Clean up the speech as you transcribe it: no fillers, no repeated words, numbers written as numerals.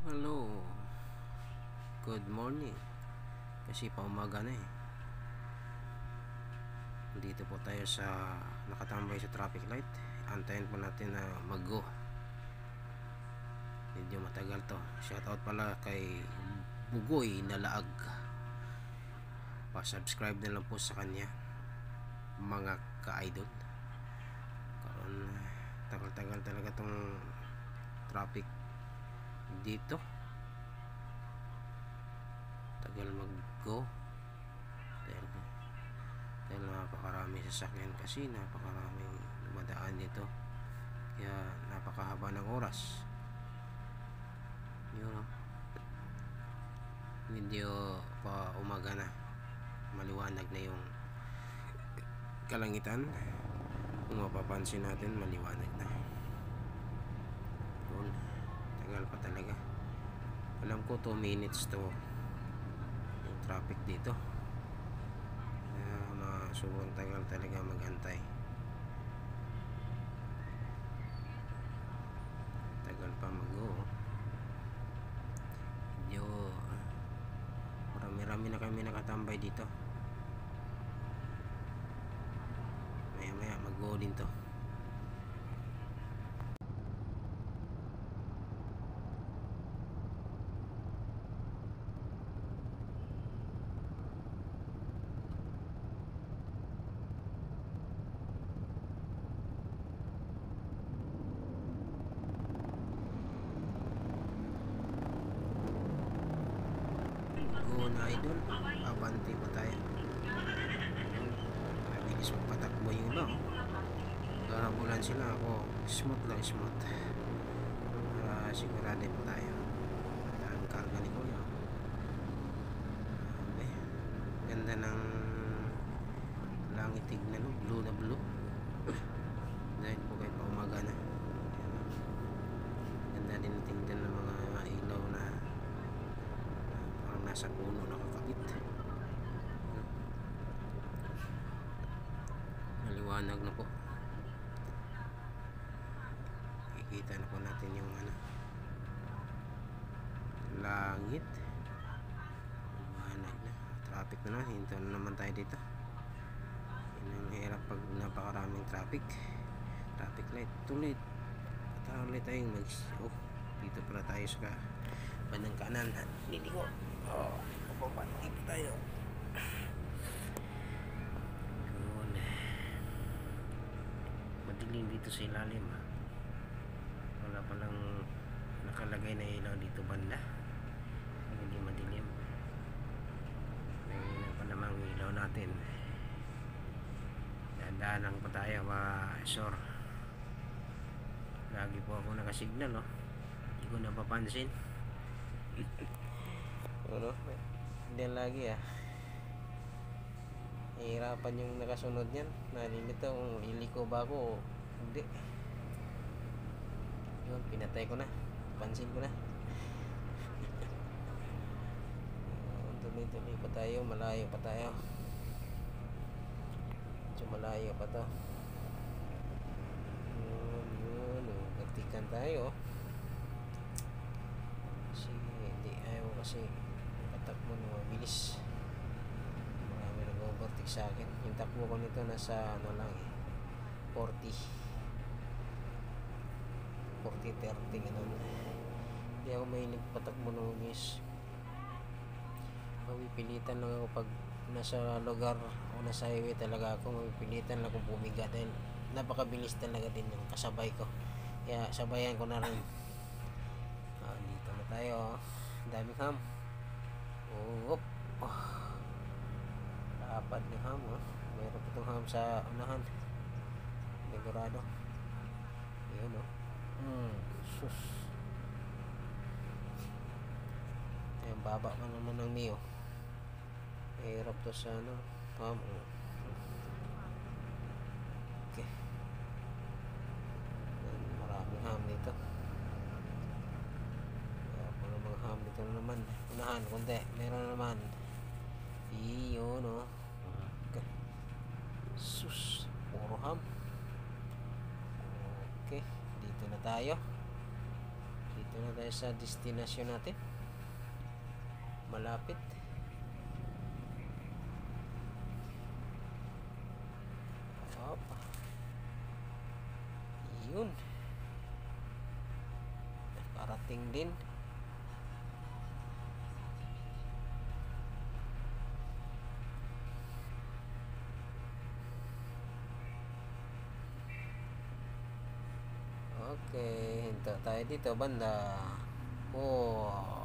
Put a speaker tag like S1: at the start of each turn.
S1: Hello, good morning. Kasi pa umaga na eh. Dito po tayo sa nakatambay sa traffic light. Antayin po natin na mag-go. Medyo matagal to. Shoutout pala kay Bugoy na Laag. Pa-subscribe na lang po sa kanya, mga ka-idol. Karon tagal-tagal talaga tong traffic dito. Tagal mag-go dahil napakarami sasakyan, kasi napakaraming dumadaan dito, kaya napakahaba ng oras. Yun, medyo pa umaga na, maliwanag na yung kalangitan. Kung mapapansin natin, maliwanag na. Yun, tagal pa talaga. Alam ko 2 minutes to yung traffic dito. Sobrang tagal talaga magantay. Tagal pa mag-go. Medyo marami-rami na kami nakatambay dito. Maya-maya mag-go din to. Na idol, abante pa tayo. Mabilis magpatakbo yung iba. Kahabulan sila, ako smooth lang, smooth, para sigurado po tayo. Ang karga ni Kuya, ganda ng langit, tignan, blue na blue. Dahil po kayo pa umaga na, ganda din tingnan ng mga ilaw na nasa puno nakakabit. Maliwanag na po, kikita na po natin yung langit. Maliwanag na, traffic na, hinto na naman tayo dito. Yun ang hirap pag napakaraming traffic light. Tuloy ulit tayong dito pala tayo sa bandang kanan. Liligo. Dito tayo. Yun. Madilim dito sa ilalim. Wala palang nakalagay na ilaw dito banda. Hindi madilim. May pa namang ilaw natin. Dadaan pa tayo, sure. Lagi po ako nakasignal, no? Hindi ko napapansin. Ano? Hindi lagi hihirapan yung nakasunod yan. Nalilito kung liliko ba ako o hindi. Yun, pinatay ko na, pansin ko na. Tuloy-tuloy pa tayo, malayo pa tayo. Medyo malayo pa to. Yun, nagtikan tayo. Kasi patakbo na mabilis, marami nag-overtake sa akin. Yung takbo ko nito nasa 40 30 ganun. Hindi ako mahilig patakbo na mabilis. Mapipilitan lang ako pag nasa lugar o nasa highway talaga ako. Mapipilitan lang akong pumiga dahil napakabilis talaga din yung kasabay ko, kaya sabayan ko na rin. Dito na tayo. Daming ham. Lapad ng ham. Mayroon itong ham sa unahan, sigurado. Yun sus. Yung baba pa naman ng Mio. Hirap to sa ham. Okay, maraming ham dito. Mga ham dito na naman. Unahan, konti. Meron na naman. Iyon, okay. Sus, puro ham. Okay, dito na tayo. Dito na na tayo sa destination natin. Malapit. Hop. Yun. Parating din. Okay, hinto tayo dito banda. Oh.